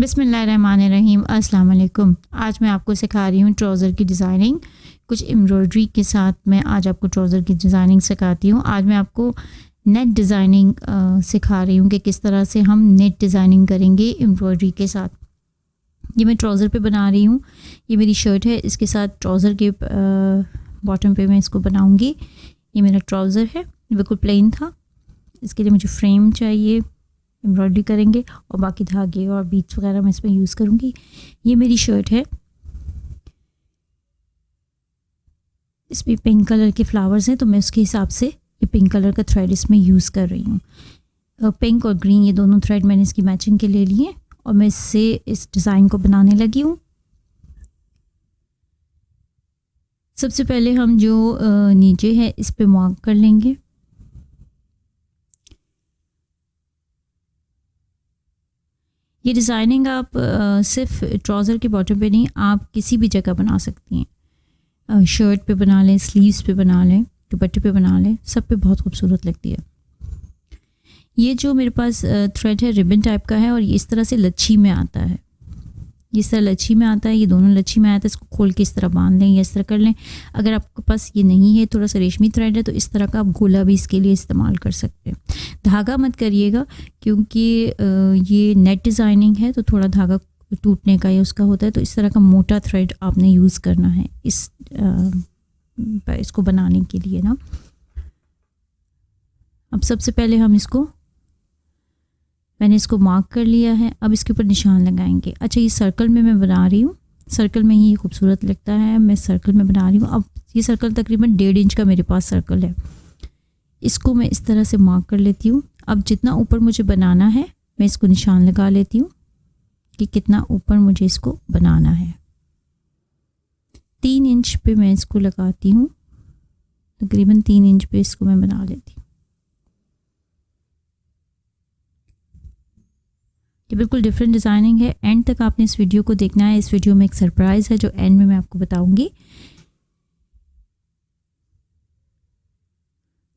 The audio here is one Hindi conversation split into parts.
बिस्मिल्लाहिर्रहमानिर्रहीम। अस्सलाम वालेकुम। आज मैं आपको सिखा रही हूँ ट्राउज़र की डिज़ाइनिंग। कुछ एम्ब्रॉयडरी के साथ मैं आज आपको ट्राउज़र की डिज़ाइनिंग सिखाती हूँ। आज मैं आपको नेट डिज़ाइनिंग सिखा रही हूँ कि किस तरह से हम नेट डिज़ाइनिंग करेंगे एम्ब्रॉयडरी के साथ। ये मैं ट्राउज़र पे बना रही हूँ। ये मेरी शर्ट है, इसके साथ ट्राउज़र के बॉटम पे मैं इसको बनाऊँगी। ये मेरा ट्राउज़र है, बिल्कुल प्लेन था। इसके लिए मुझे फ्रेम चाहिए, एम्ब्रॉयडरी करेंगे और बाकी धागे और बीट्स वगैरह मैं इसमें यूज़ करूँगी। ये मेरी शर्ट है, इसमें पिंक कलर के फ्लावर्स हैं तो मैं उसके हिसाब से ये पिंक कलर का थ्रेड इसमें यूज़ कर रही हूँ। पिंक और ग्रीन ये दोनों थ्रेड मैंने इसकी मैचिंग के ले लिए और मैं इससे इस डिज़ाइन को बनाने लगी हूँ। सबसे पहले हम जो नीचे है इस पे मार्क कर लेंगे। ये डिज़ाइनिंग आप सिर्फ ट्राउज़र के बॉटम पे नहीं, आप किसी भी जगह बना सकती हैं। शर्ट पे बना लें, स्लीव्स पे बना लें, दुपट्टे पे बना लें, सब पे बहुत खूबसूरत लगती है। ये जो मेरे पास थ्रेड है रिबन टाइप का है और ये इस तरह से लच्छी में आता है। इस तरह लच्छी में आता है, ये दोनों लच्छी में आता है। इसको खोल के इस तरह बांध लें या इस तरह कर लें। अगर आपके पास ये नहीं है, थोड़ा सा रेशमी थ्रेड है, तो इस तरह का आप गोला भी इसके लिए इस्तेमाल कर सकते हैं। धागा मत करिएगा क्योंकि ये नेट डिज़ाइनिंग है तो थोड़ा धागा टूटने का या उसका होता है, तो इस तरह का मोटा थ्रेड आपने यूज़ करना है इसको बनाने के लिए ना। अब सबसे पहले मैंने इसको मार्क कर लिया है। अब इसके ऊपर निशान लगाएंगे। अच्छा, ये सर्कल में मैं बना रही हूँ, सर्कल में ही खूबसूरत लगता है, मैं सर्कल में बना रही हूँ। अब ये सर्कल तकरीबन 1.5 इंच का मेरे पास सर्कल है। इसको मैं इस तरह से मार्क कर लेती हूँ। अब जितना ऊपर मुझे बनाना है मैं इसको निशान लगा लेती हूँ कि कितना ऊपर मुझे इसको बनाना है। 3 इंच पे मैं इसको लगाती हूँ, तकरीबन 3 इंच पे इसको मैं बना लेती हूँ। ये बिल्कुल डिफरेंट डिज़ाइनिंग है। एंड तक आपने इस वीडियो को देखना है। इस वीडियो में एक सरप्राइज़ है जो एंड में मैं आपको बताऊंगी।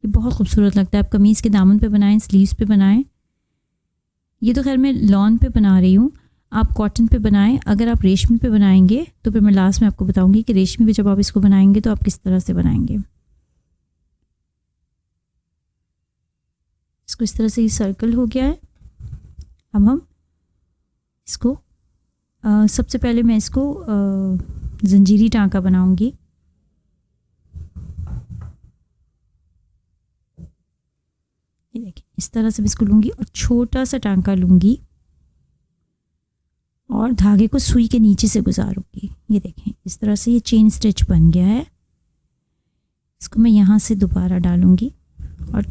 ये बहुत खूबसूरत लगता है। आप कमीज़ के दामन पे बनाएं, स्लीव्स पे बनाएं। ये तो खैर मैं लॉन पे बना रही हूँ, आप कॉटन पे बनाएं। अगर आप रेशमी पे बनाएंगे तो फिर मैं लास्ट में आपको बताऊंगी कि रेशमी पे जब आप इसको बनाएंगे तो आप किस तरह से बनाएंगे। इसको इस तरह से ये सर्कल हो गया है। अब हम इसको सबसे पहले मैं इसको जंजीरी टांका बनाऊंगी। ये देखिए, इस तरह से इसको लूँगी और छोटा सा टांका लूँगी और धागे को सुई के नीचे से गुजारूंगी। ये देखें, इस तरह से ये चेन स्टिच बन गया है। इसको मैं यहाँ से दोबारा डालूँगी और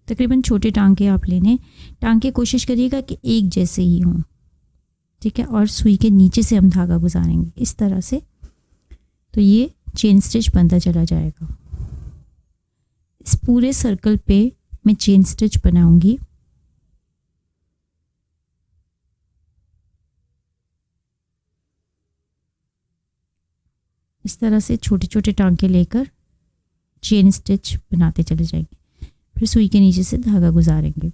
तकरीबन छोटे टांके आप लेने। टांके कोशिश करिएगा कि एक जैसे ही हों, ठीक है। और सुई के नीचे से हम धागा गुजारेंगे इस तरह से, तो ये चेन स्टिच बनता चला जाएगा। इस पूरे सर्कल पे मैं चेन स्टिच बनाऊंगी। इस तरह से छोटे छोटे टांके लेकर चेन स्टिच बनाते चले जाएंगे, फिर सुई के नीचे से धागा गुजारेंगे।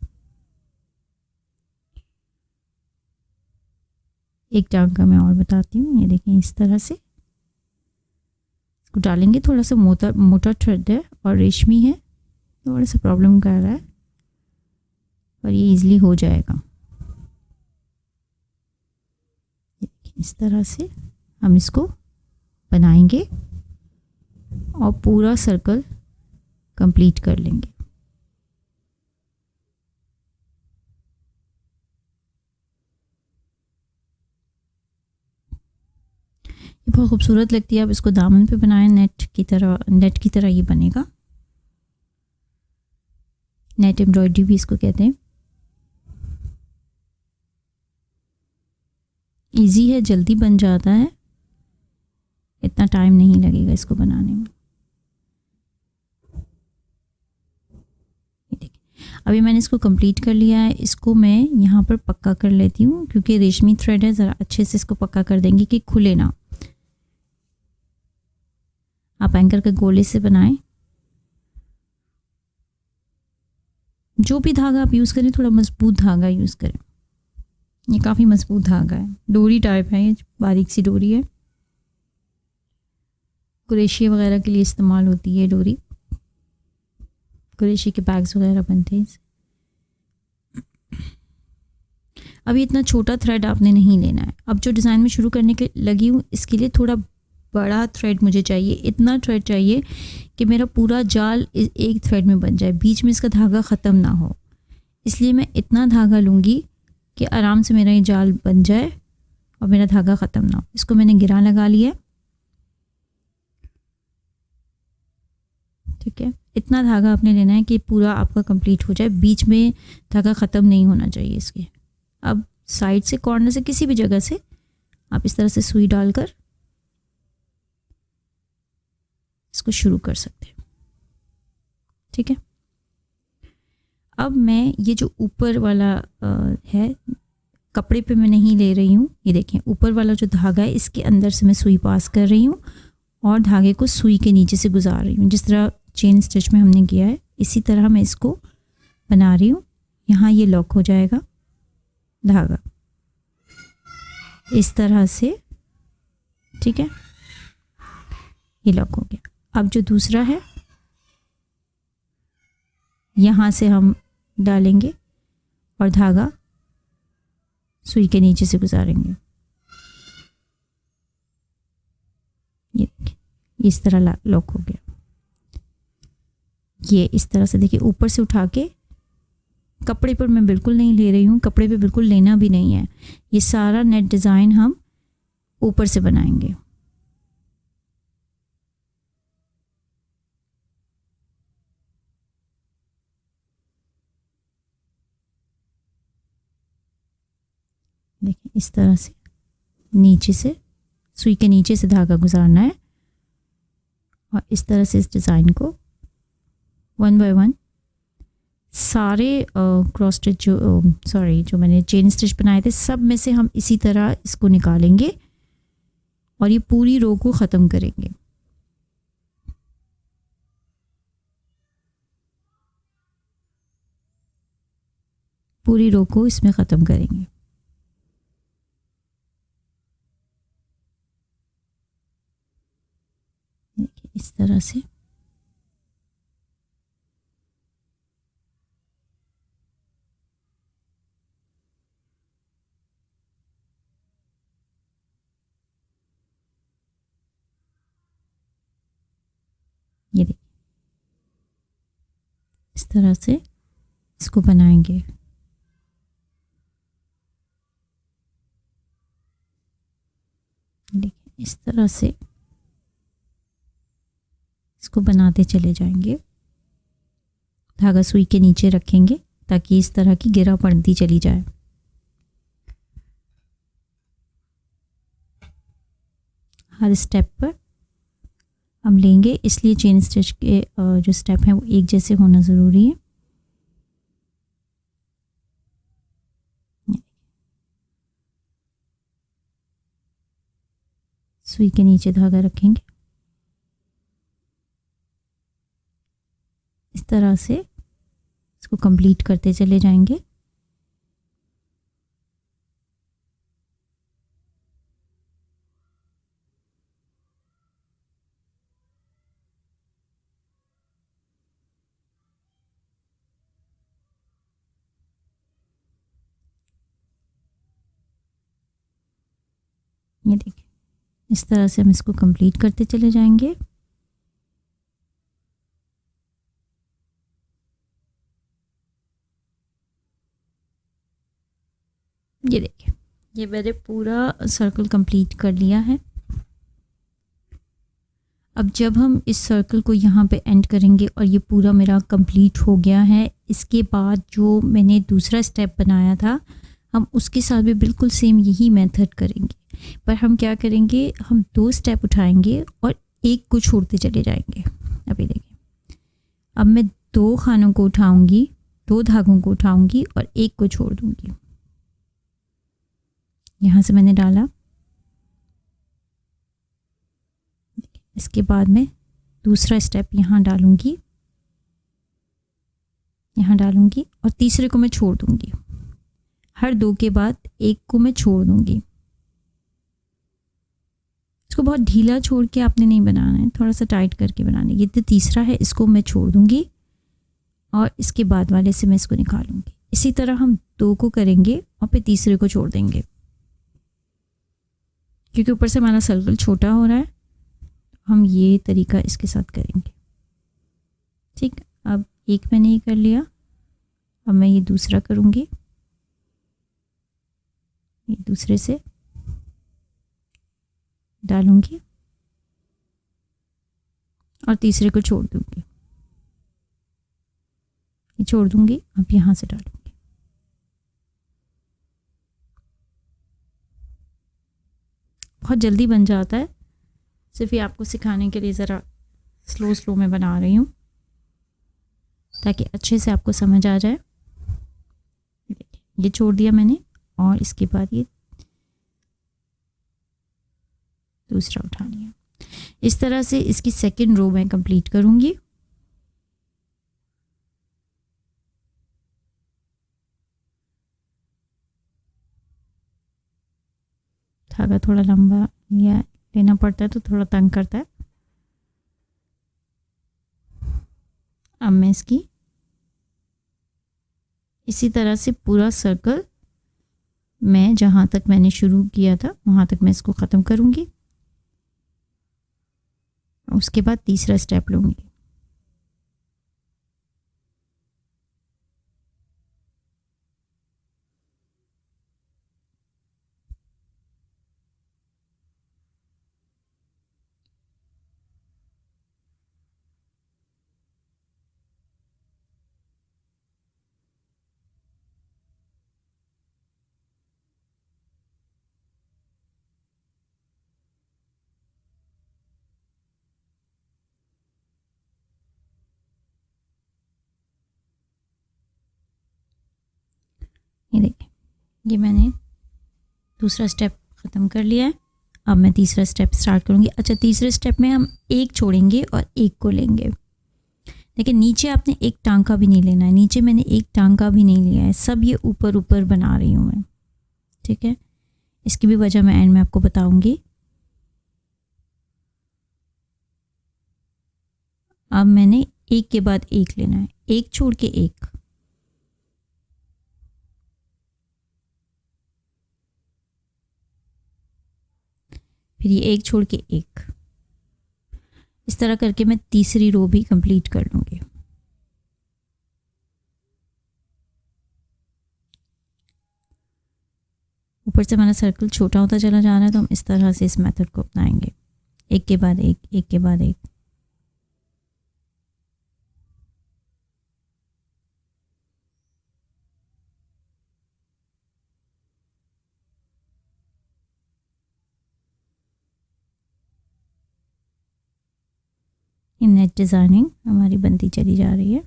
एक टांका मैं और बताती हूँ। ये देखें, इस तरह से इसको डालेंगे। थोड़ा सा मोटा थ्रेड है और रेशमी है, थोड़ा सा प्रॉब्लम कर रहा है पर ये इजीली हो जाएगा। इस तरह से हम इसको बनाएंगे और पूरा सर्कल कंप्लीट कर लेंगे। ये बहुत खूबसूरत लगती है। आप इसको दामन पे बनाएं, नेट की तरह ये बनेगा। नेट एम्ब्रॉयडरी भी इसको कहते हैं। इजी है, जल्दी बन जाता है, इतना टाइम नहीं लगेगा इसको बनाने में। अभी मैंने इसको कंप्लीट कर लिया है। इसको मैं यहाँ पर पक्का कर लेती हूँ क्योंकि रेशमी थ्रेड है, ज़रा अच्छे से इसको पक्का कर देंगे कि खुले ना। आप एंकर के गोले से बनाएं। जो भी धागा आप यूज़ करें थोड़ा मजबूत धागा यूज़ करें। ये काफ़ी मजबूत धागा है, डोरी टाइप है, ये बारीक सी डोरी है, कुरेशी वगैरह के लिए इस्तेमाल होती है डोरी, कुरेशी के बैग्स वगैरह बनते हैं इससे। अभी इतना छोटा थ्रेड आपने नहीं लेना है। अब जो डिज़ाइन में शुरू करने के लगी हूँ इसके लिए थोड़ा बड़ा थ्रेड मुझे चाहिए, इतना थ्रेड चाहिए कि मेरा पूरा जाल एक थ्रेड में बन जाए, बीच में इसका धागा ख़त्म ना हो। इसलिए मैं इतना धागा लूँगी कि आराम से मेरा ये जाल बन जाए और मेरा धागा ख़त्म ना हो। इसको मैंने गिरा लगा लिया, ठीक है। इतना धागा आपने लेना है कि पूरा आपका कंप्लीट हो जाए, बीच में धागा ख़त्म नहीं होना चाहिए इसके। अब साइड से, कॉर्नर से, किसी भी जगह से आप इस तरह से सुई डालकर इसको शुरू कर सकते हैं, ठीक है। अब मैं ये जो ऊपर वाला है, कपड़े पे मैं नहीं ले रही हूँ, ये देखें ऊपर वाला जो धागा है इसके अंदर से मैं सुई पास कर रही हूँ और धागे को सुई के नीचे से गुजार रही हूँ, जिस तरह चेन स्टिच में हमने किया है इसी तरह मैं इसको बना रही हूँ। यहाँ ये लॉक हो जाएगा धागा इस तरह से, ठीक है, ये लॉक हो गया। अब जो दूसरा है यहाँ से हम डालेंगे और धागा सुई के नीचे से गुजारेंगे, ये देखिए इस तरह लॉक हो गया। ये इस तरह से देखिए ऊपर से उठा के, कपड़े पर मैं बिल्कुल नहीं ले रही हूँ, कपड़े पे बिल्कुल लेना भी नहीं है। ये सारा नेट डिज़ाइन हम ऊपर से बनाएंगे। देखिए इस तरह से नीचे से, सुई के नीचे से धागा गुजारना है और इस तरह से इस डिज़ाइन को 1 बाय 1 सारे क्रॉस स्टिच जो मैंने चेन स्टिच बनाए थे सब में से हम इसी तरह इसको निकालेंगे और ये पूरी रो को ख़त्म करेंगे। पूरी रो को इसमें ख़त्म करेंगे। देखिए इस तरह से ये देखिए इस तरह से इसको बनाएंगे। देखिए इस तरह से इसको बनाते चले जाएंगे, धागा सुई के नीचे रखेंगे ताकि इस तरह की गिरा पड़ती चली जाए। हर स्टेप पर हम लेंगे, इसलिए चेन स्टिच के जो स्टेप हैं वो एक जैसे होना ज़रूरी है। सुई के नीचे धागा रखेंगे, इस तरह से इसको कंप्लीट करते चले जाएंगे। ये देखिए इस तरह से हम इसको कंप्लीट करते चले जाएंगे। ये देखिए ये मैंने पूरा सर्कल कंप्लीट कर लिया है। अब जब हम इस सर्कल को यहाँ पे एंड करेंगे और ये पूरा मेरा कंप्लीट हो गया है, इसके बाद जो मैंने दूसरा स्टेप बनाया था हम उसके साथ भी बिल्कुल सेम यही मेथड करेंगे, पर हम क्या करेंगे, हम 2 स्टेप उठाएंगे और एक को छोड़ते चले जाएंगे। अभी देखिए अब मैं 2 खानों को उठाऊंगी, 2 धागों को उठाऊंगी और एक को छोड़ दूंगी। यहाँ से मैंने डाला, इसके बाद मैं दूसरा स्टेप यहाँ डालूंगी, यहाँ डालूंगी और तीसरे को मैं छोड़ दूंगी। हर 2 के बाद एक को मैं छोड़ दूंगी। इसको बहुत ढीला छोड़ के आपने नहीं बनाना है, थोड़ा सा टाइट करके बनाना है। ये तो तीसरा है, इसको मैं छोड़ दूंगी और इसके बाद वाले से मैं इसको निकालूंगी। इसी तरह हम 2 को करेंगे और फिर तीसरे को छोड़ देंगे, क्योंकि ऊपर से हमारा सर्कल छोटा हो रहा है। हम ये तरीका इसके साथ करेंगे। ठीक, अब एक मैंने ये कर लिया, अब मैं ये दूसरा करूँगी, ये दूसरे से डालूंगी और तीसरे को छोड़ दूंगी, ये छोड़ दूंगी, अब यहाँ से डालूंगी। बहुत जल्दी बन जाता है, सिर्फ ये आपको सिखाने के लिए ज़रा स्लो में बना रही हूँ ताकि अच्छे से आपको समझ आ जाए। ये छोड़ दिया मैंने और इसके बाद ये दूसरा उठा लिया। इस तरह से इसकी सेकंड रो मैं कंप्लीट करूंगी। धागा थोड़ा लंबा या लेना पड़ता है तो थोड़ा तंग करता है। अब मैं इसकी इसी तरह से पूरा सर्कल मैं जहाँ तक मैंने शुरू किया था वहाँ तक मैं इसको ख़त्म करूँगी। उसके बाद तीसरा स्टेप लूँगी। ये देखिए, ये मैंने दूसरा स्टेप ख़त्म कर लिया है। अब मैं तीसरा स्टेप स्टार्ट करूँगी। अच्छा, तीसरे स्टेप में हम एक छोड़ेंगे और एक को लेंगे। लेकिन नीचे आपने एक टांका भी नहीं लेना है, नीचे मैंने एक टांका भी नहीं लिया है, सब ये ऊपर ऊपर बना रही हूँ मैं। ठीक है, इसकी भी वजह मैं एंड में आपको बताऊंगी। अब मैंने एक के बाद एक लेना है, एक छोड़ के एक, फिर ये एक छोड़ के एक। इस तरह करके मैं तीसरी रो भी कंप्लीट कर लूँगी। ऊपर से हमारा सर्कल छोटा होता चला जा रहा है तो हम इस तरह से इस मेथड को अपनाएंगे, एक के बाद एक, एक के बाद एक। नेट डिज़ाइनिंग हमारी बनती चली जा रही है।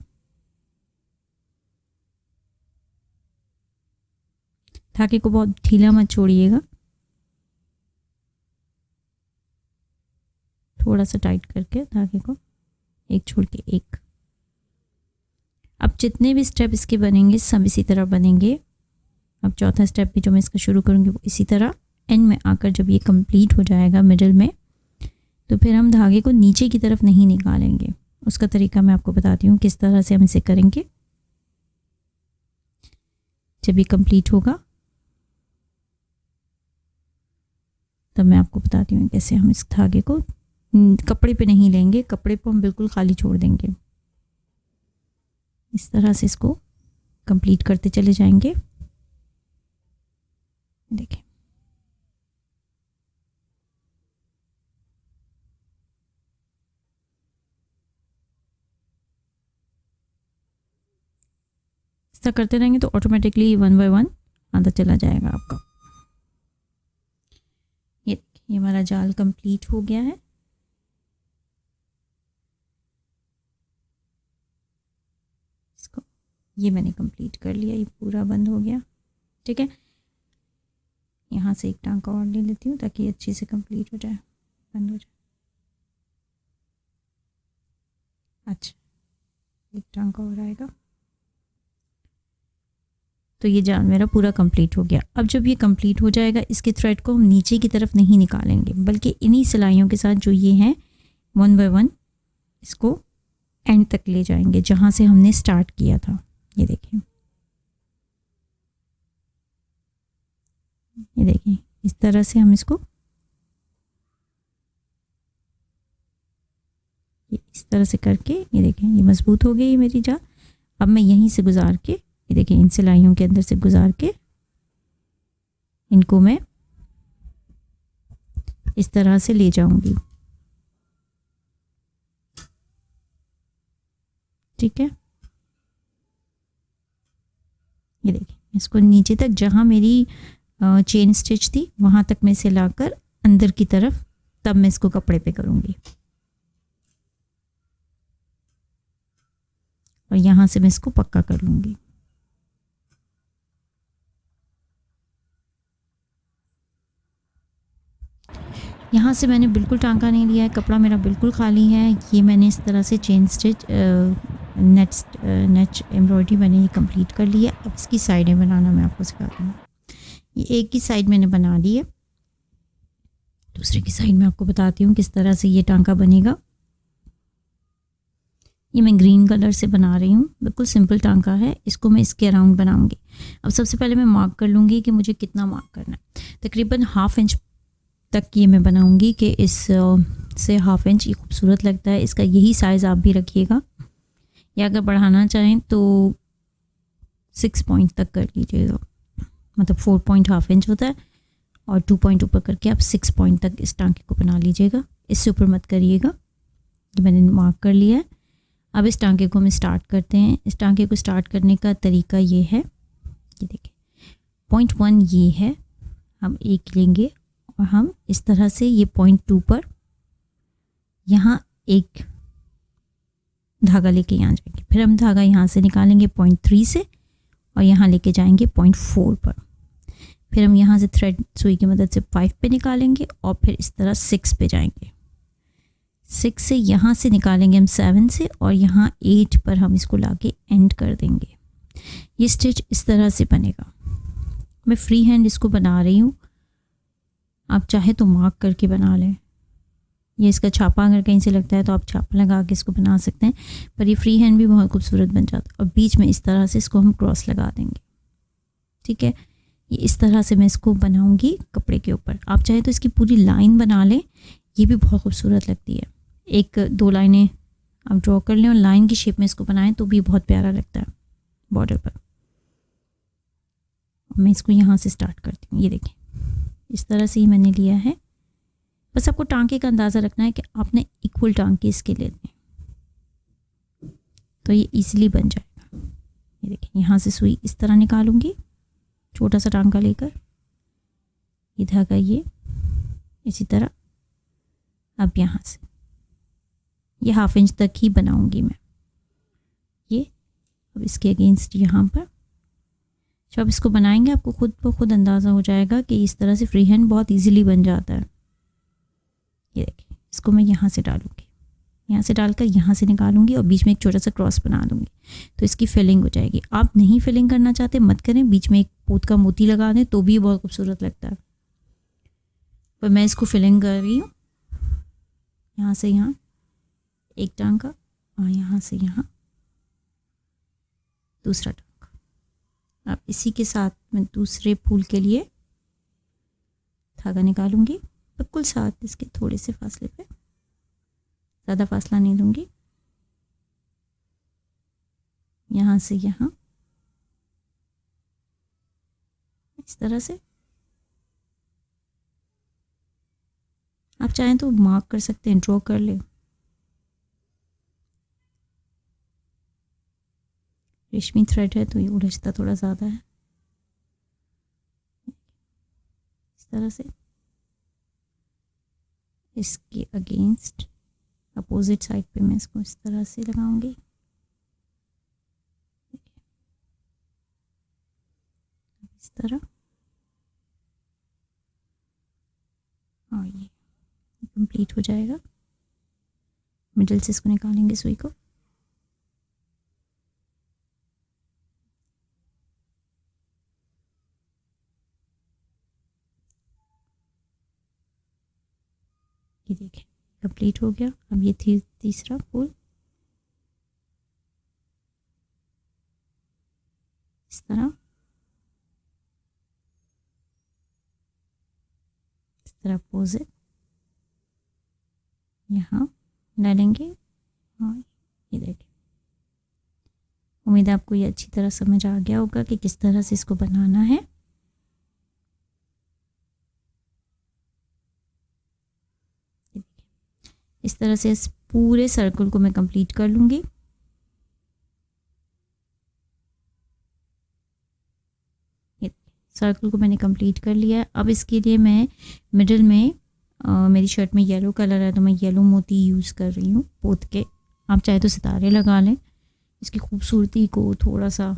धागे को बहुत ढीला मत छोड़िएगा, थोड़ा सा टाइट करके धागे को, एक छोड़ के एक। अब जितने भी स्टेप इसके बनेंगे सब इसी तरह बनेंगे। अब चौथा स्टेप भी जो मैं इसका शुरू करूँगी वो इसी तरह। एंड में आकर जब ये कंप्लीट हो जाएगा मिडिल में, तो फिर हम धागे को नीचे की तरफ नहीं निकालेंगे। उसका तरीका मैं आपको बताती हूँ किस तरह से हम इसे करेंगे। जब ये कंप्लीट होगा तब मैं आपको बताती हूँ कैसे हम इस धागे को कपड़े पे नहीं लेंगे, कपड़े को हम बिल्कुल खाली छोड़ देंगे। इस तरह से इसको कंप्लीट करते चले जाएंगे। देखिए, ऐसा करते रहेंगे तो ऑटोमेटिकली 1 बाय 1 आता चला जाएगा आपका। ये हमारा जाल कंप्लीट हो गया है। इसको ये मैंने कंप्लीट कर लिया, ये पूरा बंद हो गया। ठीक है, यहाँ से एक टांका और ले लेती हूँ ताकि अच्छे से कंप्लीट हो जाए, बंद हो जाए। अच्छा, एक टांका और आएगा तो ये जाल मेरा पूरा कंप्लीट हो गया। अब जब ये कंप्लीट हो जाएगा, इसके थ्रेड को हम नीचे की तरफ नहीं निकालेंगे, बल्कि इन्हीं सिलाइयों के साथ जो ये हैं 1 बाय 1 इसको एंड तक ले जाएंगे जहाँ से हमने स्टार्ट किया था। ये देखिए, ये देखिए, इस तरह से हम इसको इस तरह से करके, ये देखें ये मजबूत हो गई ये मेरी जाल। अब मैं यहीं से गुजार के, ये देखें इन सिलाइयों के अंदर से गुजार के इनको मैं इस तरह से ले जाऊंगी। ठीक है, ये देखिए इसको नीचे तक जहां मेरी चेन स्टिच थी वहां तक मैं इसे लाकर अंदर की तरफ, तब मैं इसको कपड़े पे करूंगी और यहां से मैं इसको पक्का कर लूंगी। यहाँ से मैंने बिल्कुल टांका नहीं लिया है, कपड़ा मेरा बिल्कुल खाली है। ये मैंने इस तरह से चेन स्टिच नेट एम्ब्रॉयडरी मैंने ये कंप्लीट कर लिया। अब इसकी साइडें बनाना मैं आपको सिखाती हूँ। ये एक की साइड मैंने बना ली है, दूसरे की साइड मैं आपको बताती हूँ किस तरह से ये टांका बनेगा। ये मैं ग्रीन कलर से बना रही हूँ, बिल्कुल सिंपल टांका है। इसको मैं इसके अराउंड बनाऊंगी। अब सबसे पहले मैं मार्क कर लूँगी कि मुझे कितना मार्क करना है। तकरीबन 1/2 इंच तक ये मैं बनाऊंगी कि इस से 1/2 इंच ये खूबसूरत लगता है। इसका यही साइज़ आप भी रखिएगा, या अगर बढ़ाना चाहें तो 6 पॉइंट तक कर लीजिएगा। मतलब 4 पॉइंट 1/2 इंच होता है और 2 पॉइंट ऊपर करके आप 6 पॉइंट तक इस टांके को बना लीजिएगा। इससे ऊपर मत करिएगा। ये मैंने मार्क कर लिया है। अब इस टांके को हम स्टार्ट करते हैं। इस टांके को स्टार्ट करने का तरीका ये है, ये देखिए पॉइंट 1 ये है, हम एक लेंगे और हम इस तरह से ये पॉइंट 2 पर यहाँ एक धागा लेके यहाँ जाएंगे। फिर हम धागा यहाँ से निकालेंगे पॉइंट 3 से और यहाँ लेके जाएंगे पॉइंट 4 पर। फिर हम यहाँ से थ्रेड सुई की मदद से 5 पे निकालेंगे और फिर इस तरह 6 पे जाएंगे। 6 से यहाँ से निकालेंगे हम 7 से और यहाँ 8 पर हम इसको लाके एंड कर देंगे। ये स्टिच इस तरह से बनेगा। मैं फ्री हैंड इसको बना रही हूँ, आप चाहे तो मार्क करके बना लें। ये इसका छापा अगर कहीं से लगता है तो आप छापा लगा के इसको बना सकते हैं, पर ये फ्री हैंड भी बहुत खूबसूरत बन जाता है। और बीच में इस तरह से इसको हम क्रॉस लगा देंगे। ठीक है, ये इस तरह से मैं इसको बनाऊंगी कपड़े के ऊपर। आप चाहे तो इसकी पूरी लाइन बना लें, ये भी बहुत खूबसूरत लगती है। 1-2 लाइनें आप ड्रॉ कर लें और लाइन की शेप में इसको बनाएं तो भी बहुत प्यारा लगता है बॉर्डर पर। मैं इसको यहाँ से स्टार्ट करती हूँ। ये देखें इस तरह से ही मैंने लिया है। बस आपको टांके का अंदाज़ा रखना है कि आपने इक्वल टांके इसके लेने हैं, तो ये इजीली बन जाएगा। ये देखें यहाँ से सुई इस तरह निकालूंगी, छोटा सा टांका लेकर, ये धागा ये इसी तरह। अब यहाँ से ये 1/2 इंच तक ही बनाऊंगी मैं। ये अब इसके अगेंस्ट यहाँ पर जब इसको बनाएंगे आपको खुद ब खुद अंदाज़ा हो जाएगा कि इस तरह से फ्री हैंड बहुत इजीली बन जाता है। ये देखिए इसको मैं यहाँ से डालूंगी, यहाँ से डालकर यहाँ से निकालूंगी और बीच में एक छोटा सा क्रॉस बना दूंगी, तो इसकी फिलिंग हो जाएगी। आप नहीं फिलिंग करना चाहते मत करें, बीच में एक पोत का मोती लगा दें तो भी बहुत खूबसूरत लगता है। पर मैं इसको फिलिंग कर रही हूँ। यहाँ से यहाँ एक टांका और यहाँ से यहाँ दूसरा टांका। अब इसी के साथ मैं दूसरे फूल के लिए धागा निकालूंगी, बिल्कुल साथ इसके थोड़े से फासले पे, ज़्यादा फासला नहीं दूंगी। यहाँ से यहाँ इस तरह से आप चाहें तो मार्क कर सकते हैं, ड्रॉ कर लें। रेशमी थ्रेड है तो ये उलझता थोड़ा ज़्यादा है। इस तरह से इसके अगेंस्ट अपोजिट साइड पे मैं इसको इस तरह से लगाऊंगी। इस तरह और ये कंप्लीट हो जाएगा। मिडिल से इसको निकालेंगे सुई को। ये देखें कंप्लीट हो गया। अब ये तीसरा फूल इस तरह अपोजिट यहाँ डालेंगे। और ये देखिए, उम्मीद है आपको ये अच्छी तरह समझ आ गया होगा कि किस तरह से इसको बनाना है। इस तरह से इस पूरे सर्कल को मैं कंप्लीट कर लूँगी। सर्कल को मैंने कंप्लीट कर लिया। अब इसके लिए मैं मिडिल में मेरी शर्ट में येलो कलर है तो मैं येलो मोती यूज़ कर रही हूँ पोत के। आप चाहे तो सितारे लगा लें, इसकी खूबसूरती को थोड़ा सा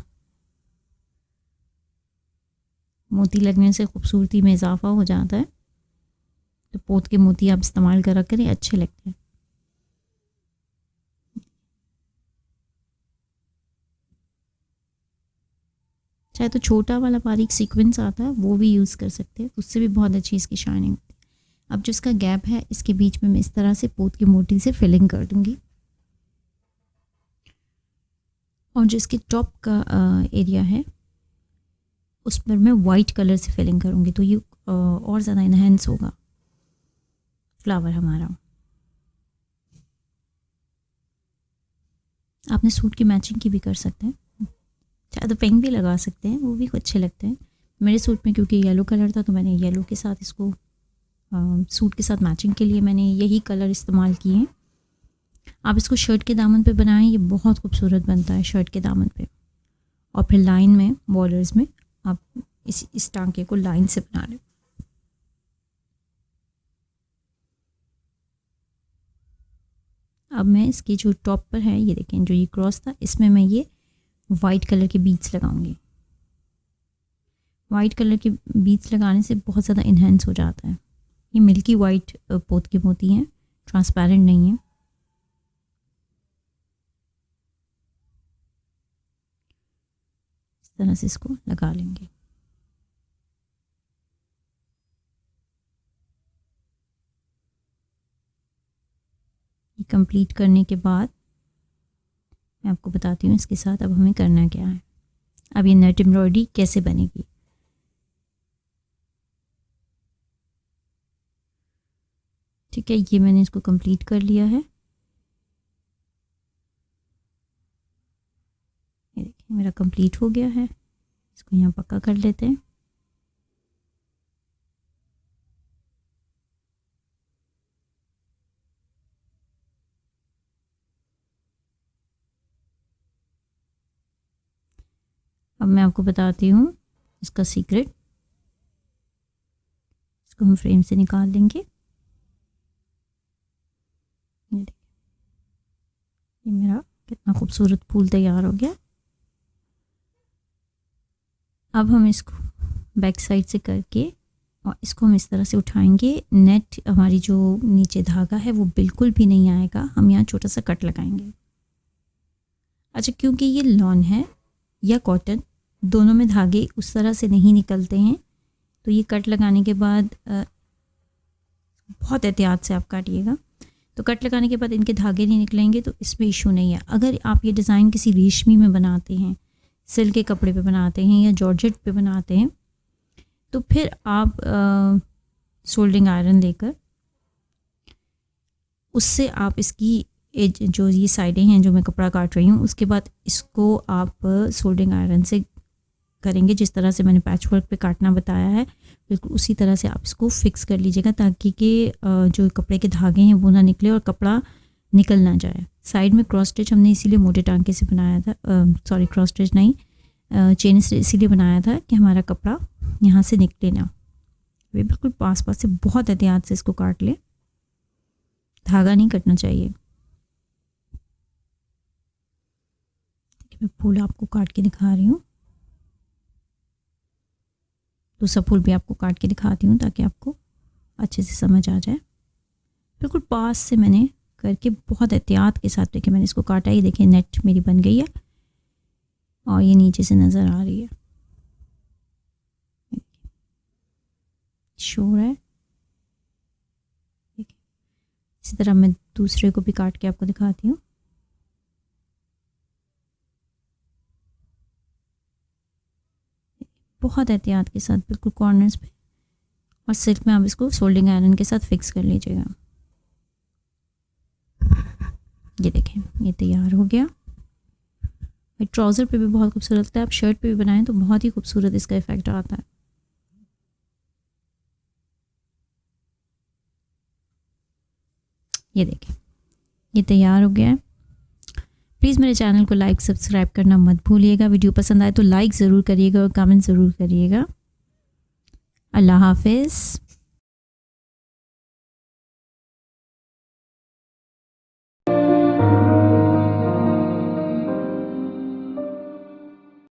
मोती लगने से खूबसूरती में इजाफा हो जाता है। तो पोत के मोती आप इस्तेमाल करा करें, अच्छे लगते हैं। चाहे तो छोटा वाला बारीक सीक्वेंस आता है वो भी यूज़ कर सकते हैं, उससे भी बहुत अच्छी इसकी शाइनिंग होती है। अब जो इसका गैप है इसके बीच में मैं इस तरह से पोत की मोटी से फिलिंग कर दूंगी। और जो इसके टॉप का एरिया है उस पर मैं वाइट कलर से फिलिंग करूँगी तो ये और ज़्यादा इन्हेंस होगा फ्लावर हमारा। आपने सूट की मैचिंग की भी कर सकते हैं, चाहे तो पिंक भी लगा सकते हैं, वो भी अच्छे लगते हैं। मेरे सूट में क्योंकि येलो कलर था तो मैंने येलो के साथ इसको सूट के साथ मैचिंग के लिए मैंने यही कलर इस्तेमाल किए हैं। आप इसको शर्ट के दामन पे बनाएं, ये बहुत खूबसूरत बनता है शर्ट के दामन पे। और फिर लाइन में बॉर्डर्स में आप इस टांके को लाइन से बना लें। अब मैं इसकी जो टॉप पर है ये देखें, जो ये क्रॉस था इसमें मैं ये वाइट कलर के बीड्स लगाऊंगी। वाइट कलर के बीड्स लगाने से बहुत ज़्यादा इन्हेंस हो जाता है। ये मिल्की वाइट पोत के मोती हैं, ट्रांसपेरेंट नहीं है। इस तरह से इसको लगा लेंगे। ये कंप्लीट करने के बाद मैं आपको बताती हूँ इसके साथ अब हमें करना क्या है। अब ये नेट एम्ब्रॉयडरी कैसे बनेगी। ठीक है, ये मैंने इसको कंप्लीट कर लिया है। ये देखिए मेरा कंप्लीट हो गया है। इसको यहाँ पक्का कर लेते हैं। अब मैं आपको बताती हूँ इसका सीक्रेट। इसको हम फ्रेम से निकाल देंगे। ये मेरा कितना खूबसूरत फूल तैयार हो गया। अब हम इसको बैक साइड से करके और इसको हम इस तरह से उठाएंगे। नेट हमारी जो नीचे धागा है वो बिल्कुल भी नहीं आएगा। हम यहाँ छोटा सा कट लगाएंगे। अच्छा, क्योंकि ये लॉन है या कॉटन, दोनों में धागे उस तरह से नहीं निकलते हैं तो ये कट लगाने के बाद बहुत एहतियात से आप काटिएगा। तो कट लगाने के बाद इनके धागे नहीं निकलेंगे तो इसमें इशू नहीं है। अगर आप ये डिज़ाइन किसी रेशमी में बनाते हैं, सिल्क के कपड़े पे बनाते हैं या जॉर्जेट पे बनाते हैं तो फिर आप सोल्डिंग आयरन लेकर उससे आप इसकी जो ये साइडें हैं जो मैं कपड़ा काट रही हूँ उसके बाद इसको आप सोल्डिंग आयरन से करेंगे। जिस तरह से मैंने पैच वर्क पे काटना बताया है बिल्कुल उसी तरह से आप इसको फिक्स कर लीजिएगा ताकि कि जो कपड़े के धागे हैं वो ना निकले और कपड़ा निकल ना जाए। साइड में क्रॉस स्टिच हमने इसीलिए मोटे टांके से बनाया था, सॉरी क्रॉस स्टिच नहीं, चेन स्टिच इसीलिए बनाया था कि हमारा कपड़ा यहाँ से निकले ना। वे बिल्कुल पास पास से बहुत एहतियात से इसको काट ले, धागा नहीं कटना चाहिए। मैं फूल आपको काट के दिखा रही हूँ, दूसरा फूल भी आपको काट के दिखाती हूँ ताकि आपको अच्छे से समझ आ जाए। बिल्कुल पास से मैंने करके बहुत एहतियात के साथ देखिए मैंने इसको काटा। ही देखिए नेट मेरी बन गई है और ये नीचे से नज़र आ रही है, शोर है। इसी तरह मैं दूसरे को भी काट के आपको दिखाती हूँ। बहुत एहतियात के साथ बिल्कुल कॉर्नर्स पे, और सिल्क में आप इसको सोल्डिंग आयरन के साथ फिक्स कर लीजिएगा। ये देखें, ये तैयार हो गया। ट्राउज़र पे भी बहुत खूबसूरत लगता है, आप शर्ट पे भी बनाएं तो बहुत ही खूबसूरत इसका इफ़ेक्ट आता है। ये देखें, ये तैयार हो गया है। प्लीज़ मेरे चैनल को लाइक सब्सक्राइब करना मत भूलिएगा। वीडियो पसंद आए तो लाइक ज़रूर करिएगा और कमेंट ज़रूर करिएगा। अल्लाह हाफिज़।